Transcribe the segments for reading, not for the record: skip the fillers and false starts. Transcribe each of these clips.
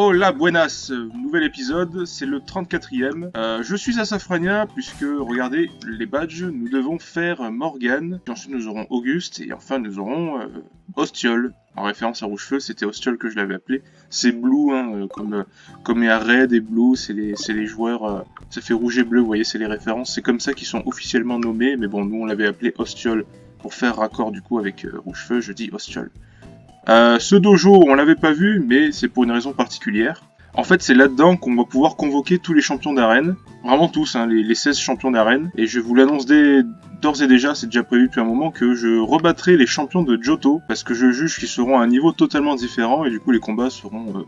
Hola buenas, nouvel épisode, c'est le 34e. Je suis Asafrania puisque, regardez, les badges, nous devons faire Morgane, puis ensuite nous aurons Auguste, et enfin nous aurons Ostiol. En référence à Rouge-Feu, c'était Ostiol que je l'avais appelé. C'est Blue, hein, comme il y a Red et Blue, c'est les joueurs, ça fait rouge et bleu, vous voyez, c'est les références. C'est comme ça qu'ils sont officiellement nommés, mais bon, nous on l'avait appelé Ostiol. Pour faire raccord du coup avec Rouge-Feu, je dis Ostiol. Ce dojo, on l'avait pas vu, mais c'est pour une raison particulière. En fait, c'est là-dedans qu'on va pouvoir convoquer tous les champions d'arène. Vraiment tous, hein, les 16 champions d'arène. Et je vous l'annonce d'ores et déjà, c'est déjà prévu depuis un moment, que je rebattrai les champions de Johto, parce que je juge qu'ils seront à un niveau totalement différent, et du coup les combats seront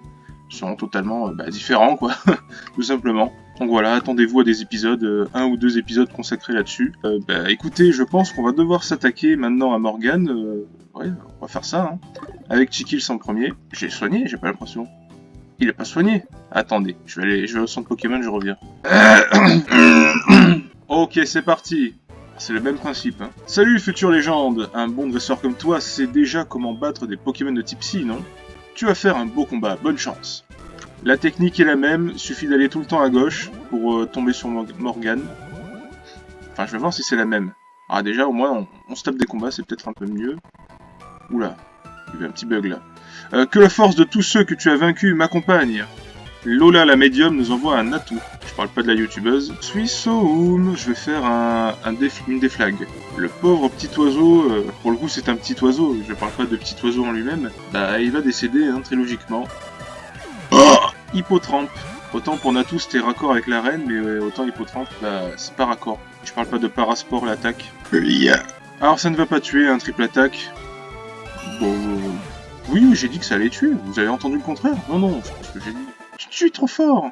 totalement différents, quoi, tout simplement. Donc voilà, attendez-vous à des épisodes, un ou deux épisodes consacrés là-dessus. Écoutez, je pense qu'on va devoir s'attaquer maintenant à Morgane. Ouais, on va faire ça, hein. Avec Chikils en premier. J'ai soigné, j'ai pas l'impression. Il est pas soigné. Attendez, je vais au centre Pokémon, je reviens. Ok, c'est parti. C'est le même principe, hein. Salut, future légende. Un bon dresseur comme toi sait déjà comment battre des Pokémon de type Psy, non? Tu vas faire un beau combat, bonne chance. La technique est la même, suffit d'aller tout le temps à gauche pour tomber sur Morgane. Enfin, je vais voir si c'est la même. Ah, déjà, au moins, on se tape des combats, c'est peut-être un peu mieux. Oula, il y avait un petit bug là. Que la force de tous ceux que tu as vaincus m'accompagne. Lola la médium nous envoie un atout. Je parle pas de la youtubeuse. Suissoum, je vais faire une déflag. Le pauvre petit oiseau, pour le coup c'est un petit oiseau, je parle pas de petit oiseau en lui-même, il va décéder, hein, très logiquement. Oh, Hippotrampe. Autant pour Natou c'était raccord avec la reine, mais autant Hippotrampe, c'est pas raccord. Je parle pas de parasport, l'attaque. Alors ça ne va pas tuer, un triple attaque. Bon... Oui, j'ai dit que ça allait tuer, vous avez entendu le contraire? Non, c'est ce que j'ai dit. Tu es trop fort.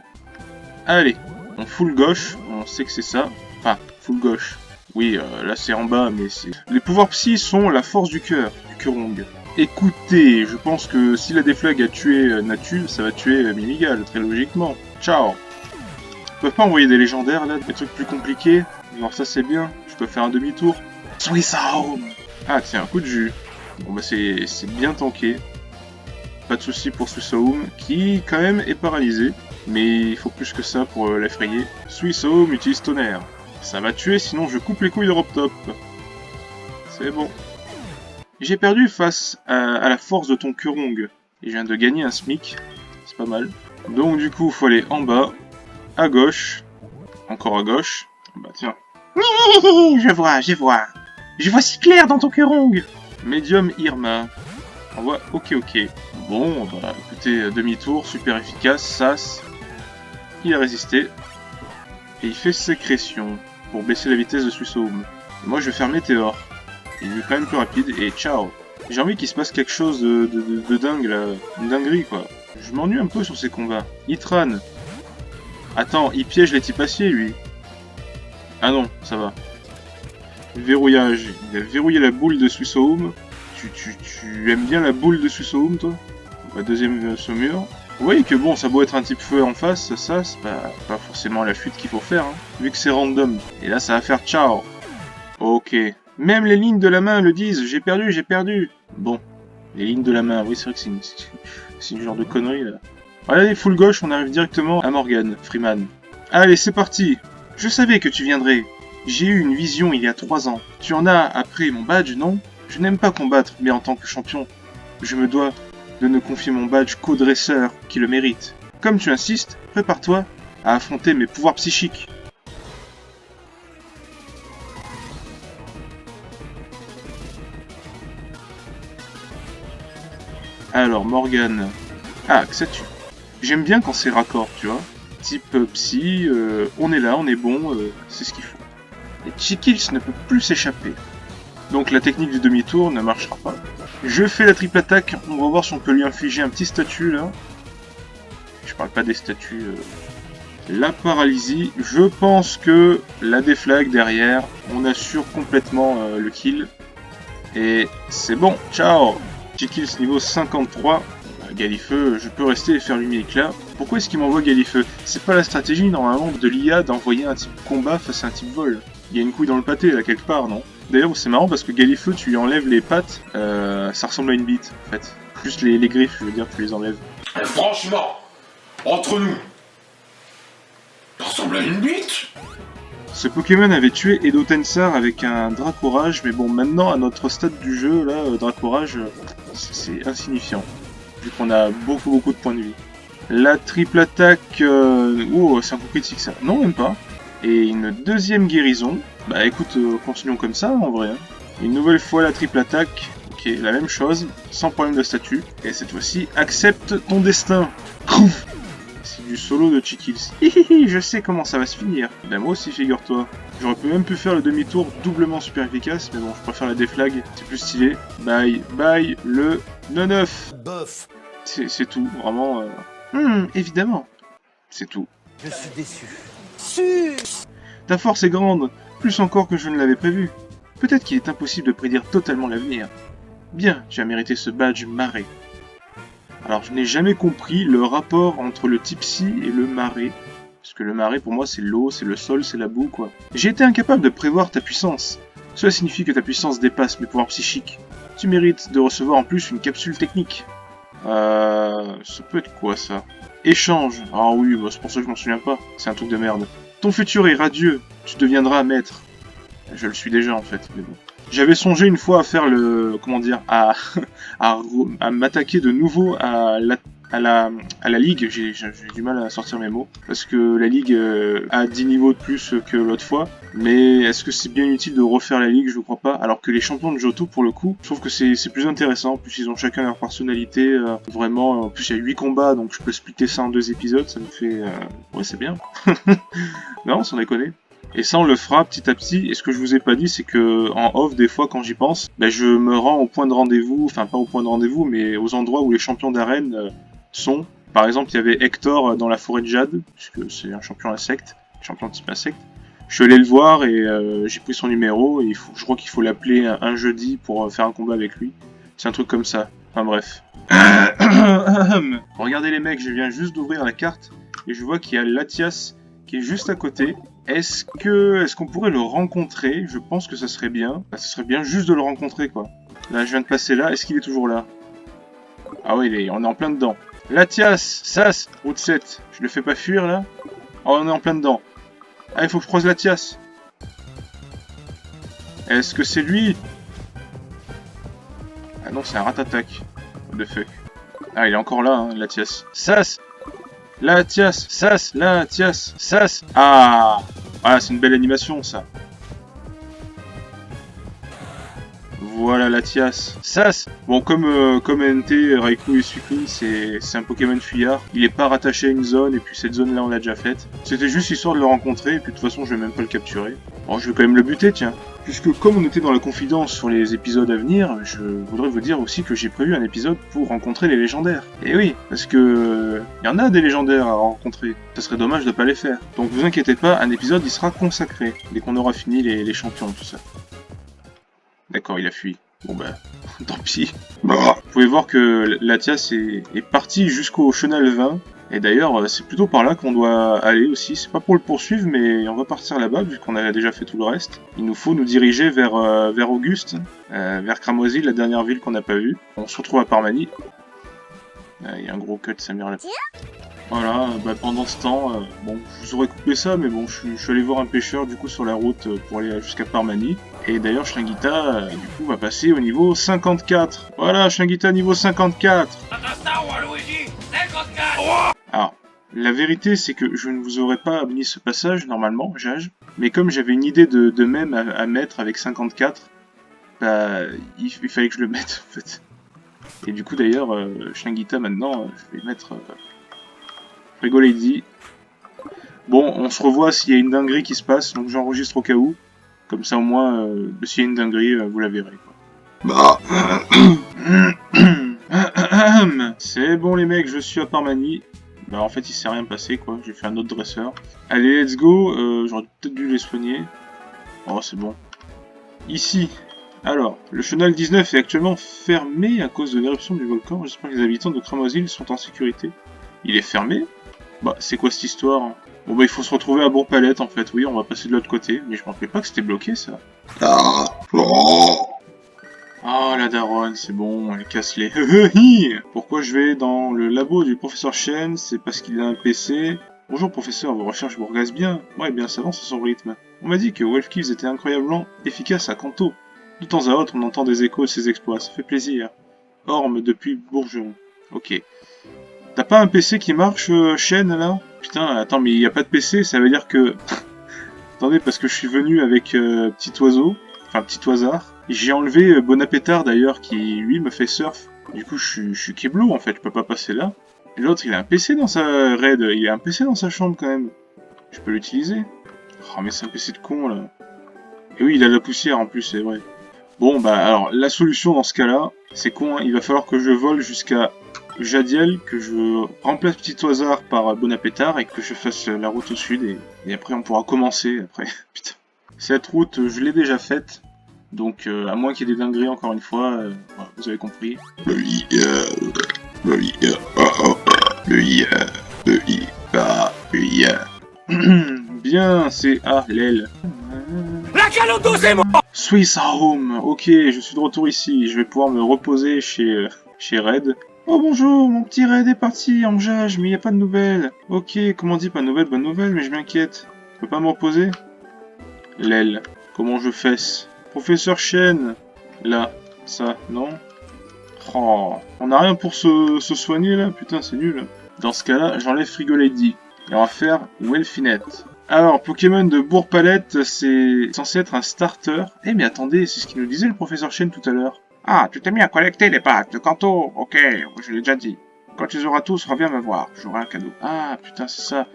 Allez, on full gauche, on sait que c'est ça. Enfin, full gauche. Oui, là c'est en bas, mais c'est... Les pouvoirs psy sont la force du cœur, du Kurong. Écoutez, je pense que si la déflag a tué Natu, ça va tuer Mimigal, très logiquement. Ciao. Ils peuvent pas envoyer des légendaires, là, des trucs plus compliqués. Alors ça c'est bien, je peux faire un demi-tour. Suissoum. Ah tiens, un coup de jus. Bon bah c'est bien tanké. Pas de soucis pour Suissoum, qui quand même est paralysé. Mais il faut plus que ça pour l'effrayer. Suissoum utilise tonnerre. Ça va tuer, sinon je coupe les couilles de Robtop. C'est bon. J'ai perdu face à la force de ton Kurong. Et je viens de gagner un SMIC. C'est pas mal. Donc du coup, faut aller en bas, à gauche, encore à gauche. Bah tiens. Je vois. Je vois si clair dans ton Kurong. Medium Irma. On voit ok. Bon, bah écoutez, demi-tour, super efficace, sas. Il a résisté. Et il fait sécrétion pour baisser la vitesse de Suissoum. Moi je vais faire météore. Il est quand même plus rapide et ciao. J'ai envie qu'il se passe quelque chose de dingue là. Une dinguerie quoi. Je m'ennuie un peu sur ces combats. Itran. Attends, il piège les types acier lui. Ah non, ça va. Verrouillage. Il a verrouillé la boule de Suissoum. Tu aimes bien la boule de Suissoum toi? La deuxième saumure. Vous voyez que bon, ça a beau être un type feu en face, ça c'est pas forcément la fuite qu'il faut faire, hein, vu que c'est random. Et là ça va faire ciao. Ok. Même les lignes de la main le disent, j'ai perdu. Bon, les lignes de la main, oui c'est vrai que c'est une genre de connerie là. Allez, full gauche, on arrive directement à Morgane, Freeman. Allez, c'est parti. Je savais que tu viendrais. J'ai eu une vision il y a 3 ans. Tu en as après mon badge, non? Je n'aime pas combattre, mais en tant que champion, je me dois de ne confier mon badge qu'au dresseur qui le mérite. Comme tu insistes, prépare-toi à affronter mes pouvoirs psychiques. Alors, Morgane. Ah, que ça tue. J'aime bien quand c'est raccord, tu vois. Type psy, on est là, on est bon, c'est ce qu'il faut. Et Chikils ne peut plus s'échapper. Donc la technique du demi-tour ne marchera pas. Je fais la triple attaque, on va voir si on peut lui infliger un petit statut là. Je parle pas des statuts. La paralysie, je pense que la déflag derrière, on assure complètement le kill. Et c'est bon, ciao. Chikils niveau 53. Galifeu, je peux rester et faire lumière-éclat. Pourquoi est-ce qu'il m'envoie Galifeu? C'est pas la stratégie normalement de l'IA d'envoyer un type combat face à un type vol. Il y a une couille dans le pâté là quelque part, non? D'ailleurs c'est marrant parce que Galifeu tu lui enlèves les pattes, ça ressemble à une bite en fait. Juste les griffes, je veux dire, tu les enlèves. Franchement, Entre nous, ça ressemble à une bite. Ce Pokémon avait tué Edo Tensar avec un Dracorage, mais bon, maintenant, à notre stade du jeu, là, Dracorage, c'est insignifiant, vu qu'on a beaucoup de points de vie. La triple attaque... Oh, c'est un coup critique, ça. Non, même pas. Et une deuxième guérison. Bah écoute, continuons comme ça, en vrai. Hein. Une nouvelle fois la triple attaque. Ok, la même chose, sans problème de statut. Et cette fois-ci, accepte ton destin. C'est du solo de Chikils. Hihihi, je sais comment ça va se finir. Ben moi aussi, figure-toi. J'aurais même pu faire le demi-tour doublement super efficace, mais bon, je préfère la déflag, c'est plus stylé. Bye, bye, le 9. Bof. C'est tout, vraiment. Évidemment. C'est tout. Je suis déçu. Ta force est grande, plus encore que je ne l'avais prévu. Peut-être qu'il est impossible de prédire totalement l'avenir. Bien, tu as mérité ce badge marée. Alors, je n'ai jamais compris le rapport entre le Tipsy et le marais. Parce que le marais, pour moi, c'est l'eau, c'est le sol, c'est la boue, quoi. J'ai été incapable de prévoir ta puissance. Cela signifie que ta puissance dépasse mes pouvoirs psychiques. Tu mérites de recevoir en plus une capsule technique. Ça peut être quoi, ça? Échange. Ah oui, bah, c'est pour ça que je m'en souviens pas. C'est un truc de merde. Ton futur est radieux. Tu deviendras maître. Je le suis déjà, en fait, mais bon. J'avais songé une fois à faire le... comment dire... à m'attaquer de nouveau à la ligue. J'ai du mal à sortir mes mots. Parce que la ligue a 10 niveaux de plus que l'autre fois. Mais est-ce que c'est bien utile de refaire la ligue? Je crois pas. Alors que les champions de Johto, pour le coup, je trouve que c'est plus intéressant. En plus, ils ont chacun leur personnalité. Vraiment, en plus, il y a 8 combats. Donc, je peux splitter ça en 2 épisodes. Ça me fait... Ouais, c'est bien. Non, sans déconner. Et ça, on le fera petit à petit. Et ce que je vous ai pas dit, c'est que en off, des fois, quand j'y pense, ben, je me rends au point de rendez-vous, enfin pas au point de rendez-vous, mais aux endroits où les champions d'arène sont. Par exemple, il y avait Hector dans la forêt de Jade, puisque c'est un champion insecte, champion type insecte. Je suis allé le voir et j'ai pris son numéro. Et je crois qu'il faut l'appeler un jeudi pour faire un combat avec lui. C'est un truc comme ça. Enfin bref. Regardez les mecs, je viens juste d'ouvrir la carte et je vois qu'il y a Latias qui est juste à côté. Est-ce qu'on pourrait le rencontrer? Je pense que ça serait bien. Ça serait bien juste de le rencontrer, quoi. Là, je viens de passer là. Est-ce qu'il est toujours là? Ah oui, on est en plein dedans. Latias, Sas, route 7. Je le fais pas fuir, là? Oh, on est en plein dedans. Ah, il faut que je croise Latias. Est-ce que c'est lui? Ah non, c'est un rat-attack. What the fuck. Ah, il est encore là, hein, Latias. Sas! Latias, Sas, Latias, Sas. Ah, voilà, c'est une belle animation, ça. Voilà, Latias. Sas. Bon, comme NT, Raikou et Suicune, c'est un Pokémon fuyard. Il est pas rattaché à une zone, et puis cette zone-là, on l'a déjà faite. C'était juste histoire de le rencontrer, et puis de toute façon, je vais même pas le capturer. Bon, je vais quand même le buter, tiens. Puisque comme on était dans la confidence sur les épisodes à venir, je voudrais vous dire aussi que j'ai prévu un épisode pour rencontrer les légendaires. Et oui, parce que y en a des légendaires à rencontrer. Ça serait dommage de pas les faire. Donc vous inquiétez pas, un épisode il sera consacré dès qu'on aura fini les champions et tout ça. D'accord, il a fui. Bon bah, tant pis. Vous pouvez voir que Latias est parti jusqu'au Chenal 20. Et d'ailleurs, c'est plutôt par là qu'on doit aller aussi. C'est pas pour le poursuivre, mais on va partir là-bas, vu qu'on a déjà fait tout le reste. Il nous faut nous diriger vers Auguste, vers Cramoisil, la dernière ville qu'on n'a pas vue. On se retrouve à Parmanie. Il y a un gros cut, sa mère là. Voilà, bah pendant ce temps, bon, je vous aurais coupé ça, mais bon, je suis allé voir un pêcheur du coup sur la route pour aller jusqu'à Parmanie. Et d'ailleurs, Shringita, du coup, va passer au niveau 54. Voilà, Shringita niveau 54. Alors, la vérité, c'est que je ne vous aurais pas mis ce passage, normalement, Jage. Mais comme j'avais une idée de même à mettre avec 54, bah, il fallait que je le mette, en fait. Et du coup, d'ailleurs, Shringita, maintenant, je vais mettre... Frigolady. Bon, on se revoit s'il y a une dinguerie qui se passe, donc j'enregistre au cas où. Comme ça, au moins, s'il y a une dinguerie, vous la verrez, quoi. C'est bon, les mecs, je suis à Parmanie. Bah, en fait, il s'est rien passé, quoi. J'ai fait un autre dresseur. Allez, let's go. J'aurais peut-être dû les soigner. Oh, c'est bon. Ici. Alors, le Chenal 19 est actuellement fermé à cause de l'éruption du volcan. J'espère que les habitants de Cramoisil sont en sécurité. Il est fermé? Bah, c'est quoi cette histoire, hein? Bon bah il faut se retrouver à Bourg-Palette en fait, oui, on va passer de l'autre côté, mais je me rappelais pas que c'était bloqué ça. Ah, la daronne, c'est bon, elle casse les... Pourquoi je vais dans le labo du professeur Chen? C'est parce qu'il a un PC. Bonjour professeur, vos recherches vous regardent bien. Ouais, bien, ça avance à son rythme. On m'a dit que Wolfkiss était incroyablement efficace à Kanto. De temps à autre, on entend des échos de ses exploits, ça fait plaisir. Orme depuis Bourgeon. Ok. T'as pas un PC qui marche, Chen, là? Putain, attends, mais il y a pas de PC, ça veut dire que... Attendez, parce que je suis venu avec Petit Oiseau, enfin Petit Oisard. J'ai enlevé Bonapétard d'ailleurs, qui lui me fait surf. Du coup, je suis keblo en fait, je peux pas passer là. Et l'autre, il a un PC dans sa raid, il a un PC dans sa chambre quand même. Je peux l'utiliser. Oh, mais c'est un PC de con là. Et oui, il a de la poussière en plus, c'est vrai. Bon, bah alors, la solution dans ce cas-là, c'est con, hein, il va falloir que je vole jusqu'à Jadiel, que je remplace Petit Oisard par Bonapétard et que je fasse la route au sud et après on pourra commencer après. Putain. Cette route, je l'ai déjà faite. Donc, à moins qu'il y ait des dingueries encore une fois, voilà, vous avez compris. Bien, c'est l'aile. La caloto, c'est moi! Swiss Home. Ok, je suis de retour ici. Je vais pouvoir me reposer chez Red. Oh bonjour, mon petit Red est parti en jage, mais il n'y a pas de nouvelles. Ok, comment on dit pas de nouvelles, bonne nouvelle, mais je m'inquiète. Je peux pas me reposer? L'aile. Comment je fesse? Professeur Chen. Là. Ça, non? Oh, on a rien pour se soigner là? Putain, c'est nul. Dans ce cas-là, j'enlève Frigo Lady. Et on va faire Welfinette. Alors, Pokémon de Bourg-Palette, c'est censé être un starter. Eh mais attendez, c'est ce qu'il nous disait le professeur Chen tout à l'heure. Ah, tu t'es mis à collecter les packs de Kanto. Ok, je l'ai déjà dit. Quand tu les auras tous, reviens me voir. J'aurai un cadeau. Ah, putain, c'est ça.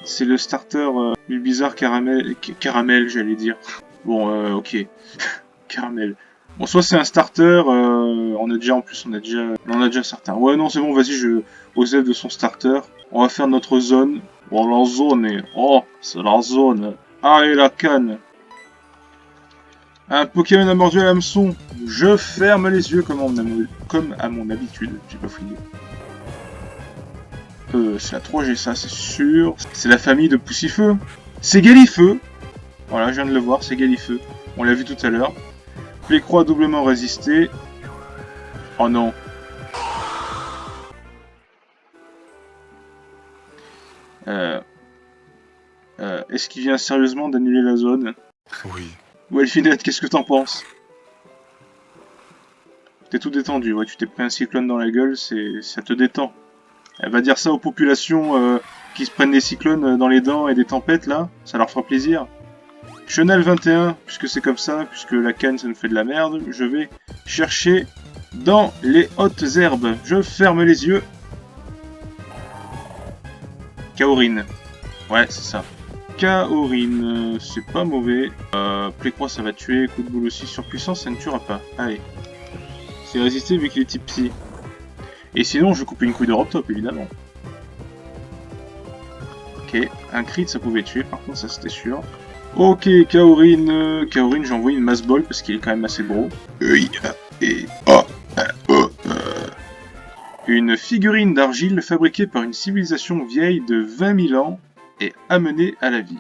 C'est le starter bizarre caramel, j'allais dire. Bon, ok. Caramel. Bon, soit c'est un starter, on en a déjà certains. Ouais, non, c'est bon, vas-y, Osef de son starter. On va faire notre zone. Oh, la zone, oh, c'est la zone. Allez, la canne. Un Pokémon a mordu à l'hameçon. Je ferme les yeux comme à mon habitude. J'ai pas fouillé. C'est la 3G, ça, c'est sûr. C'est la famille de Poussifeu. C'est Galifeu. Voilà, je viens de le voir, c'est Galifeu. On l'a vu tout à l'heure. Plécroix doublement résisté. Oh non. Est-ce qu'il vient sérieusement d'annuler la zone? Oui. Welfinette, qu'est-ce que t'en penses? T'es tout détendu, ouais, tu t'es pris un cyclone dans la gueule, ça te détend. Elle va dire ça aux populations qui se prennent des cyclones dans les dents et des tempêtes, là, ça leur fera plaisir. Chenal 21, puisque c'est comme ça, puisque la canne ça nous fait de la merde, je vais chercher dans les hautes herbes. Je ferme les yeux. Kaorin. Ouais, c'est ça. Kaorin, c'est pas mauvais. Plécroix, ça va tuer. Coup de boule aussi. Surpuissance, ça ne tuera pas. Allez. C'est résister vu qu'il est type psy. Et sinon, je coupe une couille de Robtop, évidemment. Ok, un crit, ça pouvait tuer. Par contre, ça, c'était sûr. Ok, Kaorin. Kaorin, j'ai envoyé une masse ball parce qu'il est quand même assez gros. Une figurine d'argile fabriquée par une civilisation vieille de 20 000 ans et amenée à la vie.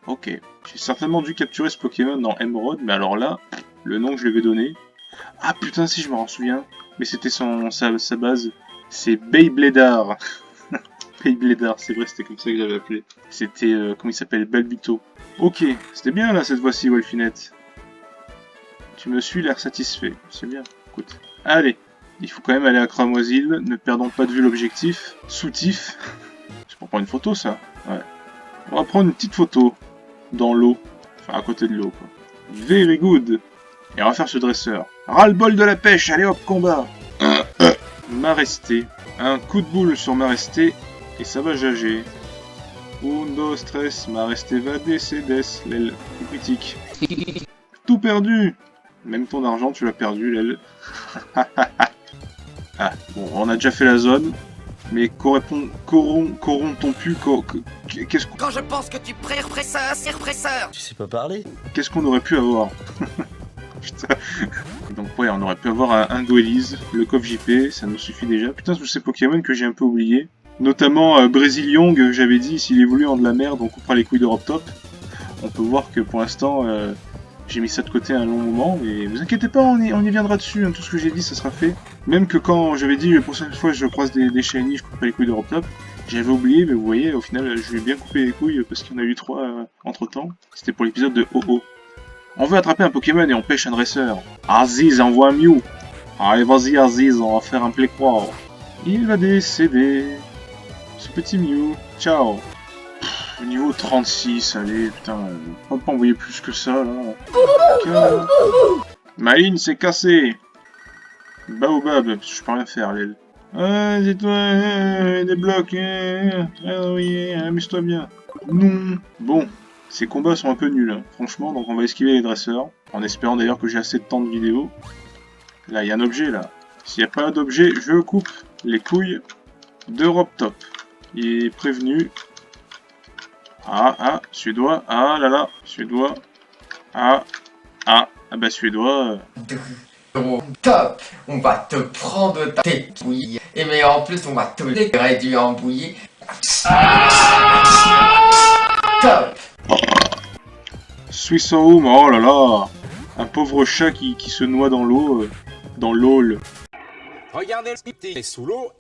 Ok. J'ai certainement dû capturer ce Pokémon dans Emerald, mais alors là, le nom que je lui avais donné... Ah putain, si je m'en souviens. Mais c'était sa base. C'est Beybladar. Beybladar, c'est vrai, c'était comme ça que j'avais appelé. C'était, comment il s'appelle, Balbito. Ok, c'était bien là cette fois-ci, Welfinette. Tu me suis, l'air satisfait. C'est bien, écoute. Allez. Il faut quand même aller à Cramoisil, ne perdons pas de vue l'objectif. Soutif. C'est pour prendre une photo, ça? Ouais. On va prendre une petite photo. Dans l'eau. Enfin, à côté de l'eau, quoi. Very good. Et on va faire ce dresseur. Ras-le-bol de la pêche, allez hop, combat. Maresté. Un coup de boule sur Maresté, et ça va jager. Uno stress, Maresté va décéder, l'aile critique. Tout perdu. Même ton argent, tu l'as perdu, l'aile. Ah, bon, on a déjà fait la zone, mais corrompt-on pu, qu'est-ce qu'on... Quand je pense que tu presseur. Tu sais pas parler? Qu'est-ce qu'on aurait pu avoir? Putain. Donc ouais, on aurait pu avoir un Duelise, le coffre JP, ça nous suffit déjà. Putain, tous ces Pokémon que j'ai un peu oubliés. Notamment Brésil-Young, j'avais dit, s'il évolue en de la merde, on coupera les couilles de Robtop. On peut voir que pour l'instant, J'ai mis ça de côté un long moment, mais vous inquiétez pas, on y viendra dessus, hein, tout ce que j'ai dit, ça sera fait. Même que quand j'avais dit, la prochaine fois je croise des shiny, je couperai les couilles d'Europe Top, j'avais oublié, mais vous voyez, au final, je lui ai bien coupé les couilles, parce qu'il y en a eu 3 entre-temps. C'était pour l'épisode de Oh-Oh. On veut attraper un Pokémon et on pêche un dresseur. Aziz envoie un Mew. Allez, vas-y Aziz, on va faire un play-croix. Il va décéder. Ce petit Mew. Ciao. Niveau 36, allez, putain, on va pas envoyer plus que ça, là. Maline s'est cassée. Baobab, je peux rien faire, l'aile. Ah, c'est toi, des blocs, ah oui, amuse-toi bien. Non. Bon, ces combats sont un peu nuls, hein, franchement, donc on va esquiver les dresseurs, en espérant d'ailleurs que j'ai assez de temps de vidéo. Là, il y a un objet, là. S'il n'y a pas d'objet, je coupe les couilles d'Europe Top. Il est prévenu. Ah, suédois, ah là là, suédois, ah bah suédois. Top, on va te prendre tes couilles, et mais en plus on va te les réduire en bouillie. Top. Swiss Home, oh là là, un pauvre chat qui se noie dans l'eau, dans l'eau. Regardez le petit sous l'eau.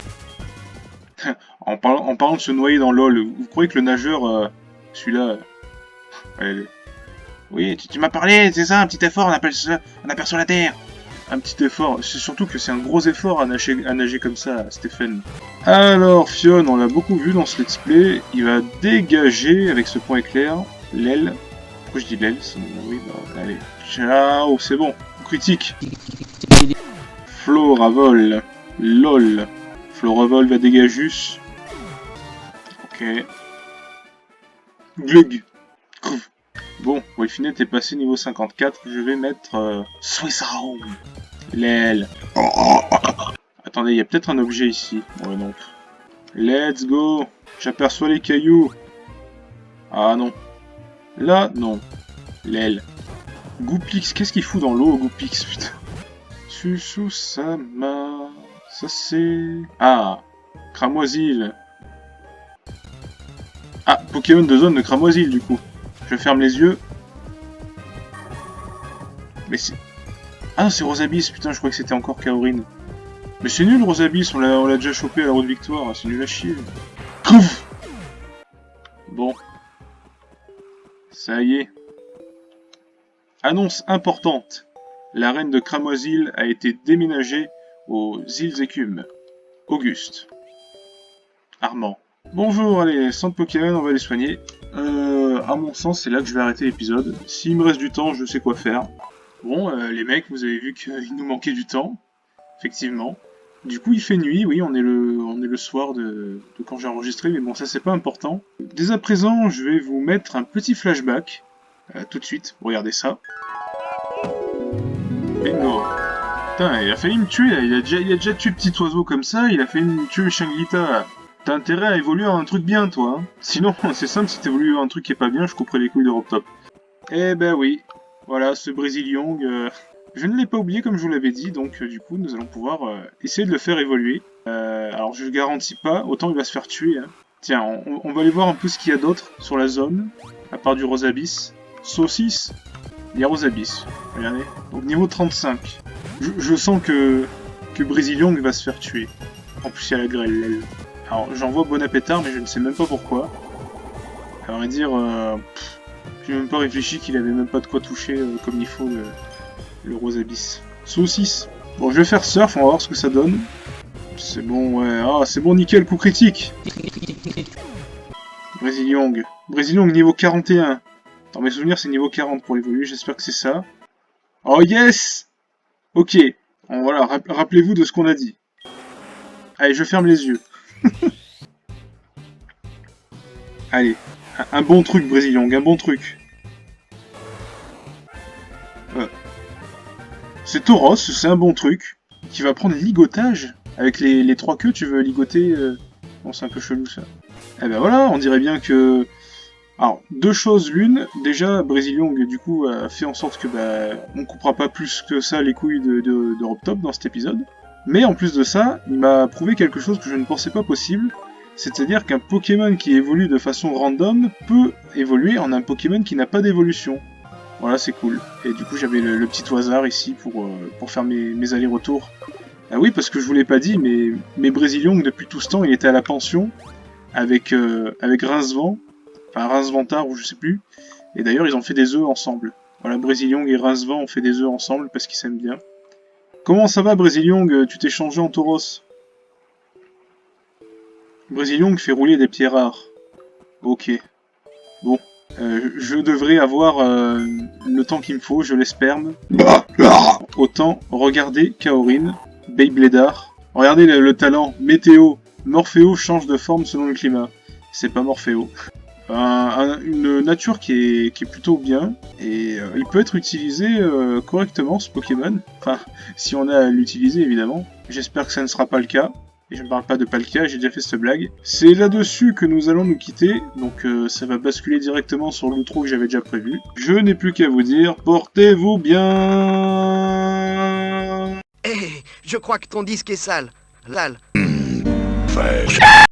en parlant de se noyer dans l'eau, vous croyez que le nageur, celui-là... Oui, tu m'as parlé, c'est ça, un petit effort, on aperçoit la Terre. Un petit effort, c'est surtout que c'est un gros effort à nager comme ça, Stéphane. Alors, Fionn, on l'a beaucoup vu dans ce let's play, il va dégager avec ce point éclair l'aile. Pourquoi je dis l'aile? Oui, bah, allez. Ciao, c'est bon, critique. Floravol, lol. Floravol va dégager. Ok. Glug. Bon, Wolfinet est passé niveau 54, je vais mettre Swiss Home. L'aile. Attendez, il y a peut-être un objet ici. Ouais, non. Let's go. J'aperçois les cailloux. Ah non. Là, non. L'aile. Goupix, qu'est-ce qu'il fout dans l'eau, Goupix, putain. Sushou-sama. Ça c'est... Ah. Cramoisil. Ah, Pokémon de zone de Cramoisil, du coup. Je ferme les yeux. Mais c'est... Ah, c'est Rosabis, putain, je croyais que c'était encore Kaorin. Mais c'est nul, Rosabis, on l'a déjà chopé à la route de victoire, c'est nul à chier. Couf. Bon. Ça y est. Annonce importante. La reine de Cramoisil a été déménagée aux îles Écumes. Auguste. Armand. Bonjour, allez, centre Pokémon, on va les soigner. À mon sens, c'est là que je vais arrêter l'épisode. S'il me reste du temps, je sais quoi faire. Bon, les mecs, vous avez vu qu'il nous manquait du temps. Effectivement. Du coup, il fait nuit, oui, on est le soir de quand j'ai enregistré, mais bon, ça c'est pas important. Dès à présent, je vais vous mettre un petit flashback. Tout de suite, regardez ça. Bingo. Putain, il a failli me tuer, là. Il a déjà tué petit oiseau comme ça, il a failli me tuer Shanglita. T'as intérêt à évoluer en un truc bien, toi. Hein. Sinon, c'est simple, si t'évolues en un truc qui est pas bien, je couperai les couilles d'Europe Top. Eh ben oui. Voilà, ce Brésil-Young, je ne l'ai pas oublié comme je vous l'avais dit, donc du coup, nous allons pouvoir essayer de le faire évoluer. Alors, je ne garantis pas, autant il va se faire tuer. Hein. Tiens, on va aller voir un peu ce qu'il y a d'autre sur la zone, à part du Rosabis. Saucisse, il y a Rosabis, regardez. Donc, niveau 35. Je sens que Brésil-Young va se faire tuer. En plus, il y a la grêle. Alors, j'en vois bon appétard, mais je ne sais même pas pourquoi. À vrai dire, j'ai même pas réfléchi qu'il avait même pas de quoi toucher comme il faut le Rosabis. Saucisse. Bon, je vais faire surf, on va voir ce que ça donne. C'est bon, ouais. Ah, c'est bon, nickel, coup critique. Brésil-Young. Brésil-Young, niveau 41. Dans mes souvenirs, c'est niveau 40 pour évoluer, j'espère que c'est ça. Oh, yes. Ok. Bon, voilà, rappelez-vous de ce qu'on a dit. Allez, je ferme les yeux. Allez, un bon truc, Brésil-Young, un bon truc. C'est Tauros, c'est un bon truc. Qui va prendre ligotage. Avec les 3 queues, tu veux ligoter... Bon, c'est un peu chelou, ça. Eh ben voilà, on dirait bien que... Alors, deux choses l'une. Déjà, Brésil-Young, du coup, a fait en sorte que, on coupera pas plus que ça les couilles d'Europe Top dans cet épisode. Mais en plus de ça, il m'a prouvé quelque chose que je ne pensais pas possible, c'est-à-dire qu'un Pokémon qui évolue de façon random peut évoluer en un Pokémon qui n'a pas d'évolution. Voilà, c'est cool. Et du coup, j'avais le petit hasard ici pour faire mes allers-retours. Ah oui, parce que je vous l'ai pas dit, mais Brésilion, depuis tout ce temps, il était à la pension avec Rincevent, enfin Rinceventard ou je sais plus. Et d'ailleurs, ils ont fait des œufs ensemble. Voilà, Brésilion et Rincevent ont fait des œufs ensemble parce qu'ils s'aiment bien. Comment ça va, Brésilion? Tu t'es changé en tauros? Brésilion fait rouler des pierres rares. Ok. Bon. Je devrais avoir le temps qu'il me faut, je l'espère. Autant regarder Kaorin, Beybladar. Regardez le talent. Météo. Morphéo change de forme selon le climat. C'est pas Morphéo. Une nature qui est plutôt bien. Et il peut être utilisé correctement, ce Pokémon. Enfin, si on a à l'utiliser, évidemment. J'espère que ça ne sera pas le cas. Et je ne parle pas de Palkia, j'ai déjà fait cette blague. C'est là-dessus que nous allons nous quitter, donc ça va basculer directement sur l'outro que j'avais déjà prévu. Je n'ai plus qu'à vous dire, portez-vous bien. Hé, je crois que ton disque est sale. Lal.